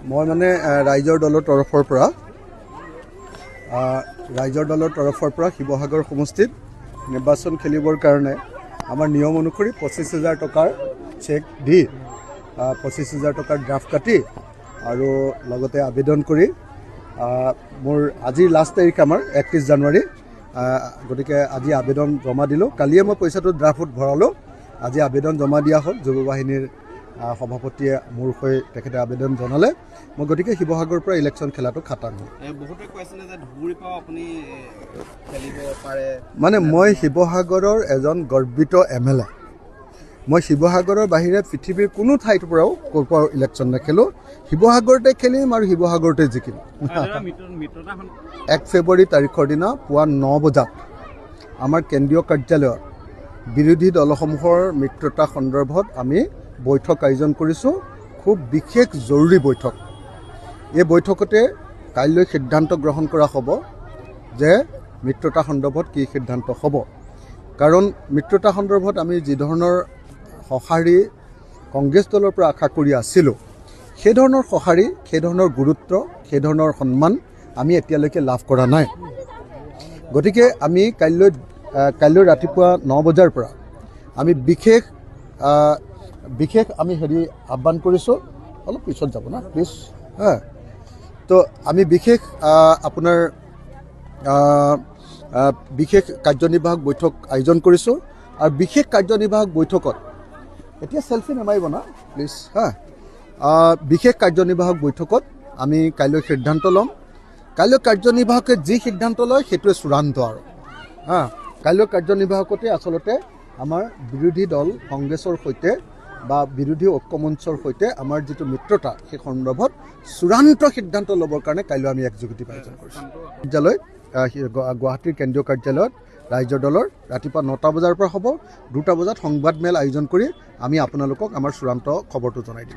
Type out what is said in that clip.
মই মানে ৰাইজৰ দলৰ তৰফৰ পৰা শিৱসাগৰ সমষ্টিত নিৰ্বাচন খেলিবৰ কাৰণে আমাৰ নিয়ম অনুসৰি 25,000 টকাৰ চেক দি 25,000 টকাৰ ড্ৰাফট কাটি আৰু লগতে আবেদন কৰি মোৰ আজি লাষ্ট তাৰিখ আমাৰ 31 জানুৱাৰী গতিকে আজি আবেদন জমা দিলোঁ। কালিয়ে মই পইচাটো ড্ৰাফটত ভৰালোঁ। আজি আবেদন জমা দিয়া হ'ল। যুৱ বাহিনীৰ সভাপতিয়ে মোৰ হৈ তেখেতে আবেদন জনালে। মই গতিকে শিৱসাগৰৰ পৰা ইলেকশ্যন খেলাটো খাটাং হ'ল। বহুতে কৈছিলে যে ধুবুৰীৰ পৰা আপুনি খেলিব পাৰে। মানে মই শিৱসাগৰৰ এজন গৰ্বিত MLA। মই শিৱসাগৰৰ বাহিৰে পৃথিৱীৰ কোনো ঠাইৰ পৰাও ক'ৰ পৰা ইলেকশ্যন নেখেলোঁ। শিৱসাগৰতে খেলিম আৰু শিৱসাগৰতে জিকিম। 1 ফেব্ৰুৱাৰী তাৰিখৰ দিনা পুৱা 9 বজাত আমাৰ কেন্দ্ৰীয় কাৰ্যালয়ত বিৰোধী দলসমূহৰ মিত্ৰতা সন্দৰ্ভত আমি বৈঠক আয়োজন কৰিছোঁ। খুব বিশেষ জৰুৰী বৈঠক। এই বৈঠকতে কাইলৈ সিদ্ধান্ত গ্ৰহণ কৰা হ'ব যে মিত্ৰতা সন্দৰ্ভত কি সিদ্ধান্ত হ'ব। কাৰণ মিত্ৰতা সন্দৰ্ভত আমি যি ধৰণৰ সঁহাৰি কংগ্ৰেছ দলৰ পৰা আশা কৰি আছিলোঁ, সেই ধৰণৰ সঁহাৰি, সেই ধৰণৰ গুৰুত্ব, সেই ধৰণৰ সন্মান আমি এতিয়ালৈকে লাভ কৰা নাই। গতিকে আমি কাইলৈ ৰাতিপুৱা 9 বজাৰ পৰা আমি বিশেষ আমি আহ্বান কৰিছোঁ। অলপ পিছত যাব না প্লিজ। তো আমি বিশেষ আপোনাৰ বিশেষ কাৰ্যনিৰ্বাহক বৈঠক আয়োজন কৰিছোঁ। আৰু বিশেষ কাৰ্যনিৰ্বাহক বৈঠকত এতিয়া চেলফি নামাৰিব না প্লিজ। বিশেষ কাৰ্যনিৰ্বাহক বৈঠকত আমি কাইলৈ সিদ্ধান্ত ল'ম। কাইলৈ কাৰ্যনিৰ্বাহকে যি সিদ্ধান্ত লয় সেইটোৱে চূড়ান্ত আৰু কাইলৈ কাৰ্যনিৰ্বাহকতে আচলতে আমাৰ বিৰোধী দল কংগ্ৰেছৰ সৈতে বা বিৰোধী ঐক্যমঞ্চৰ সৈতে আমাৰ যিটো মিত্ৰতা সেই সন্দৰ্ভত চূড়ান্ত সিদ্ধান্ত ল'বৰ কাৰণে কাইলৈ আমি একযোগিতা আয়োজন কৰিছোঁ। কাৰ্যালয় গুৱাহাটীৰ কেন্দ্ৰীয় কাৰ্যালয়ত ৰাইজৰ দলৰ ৰাতিপুৱা 9টা বজাৰ পৰা হ'ব। 2টা বজাত সংবাদমেল আয়োজন কৰি আমি আপোনালোকক আমাৰ চূড়ান্ত খবৰটো জনাই দিম।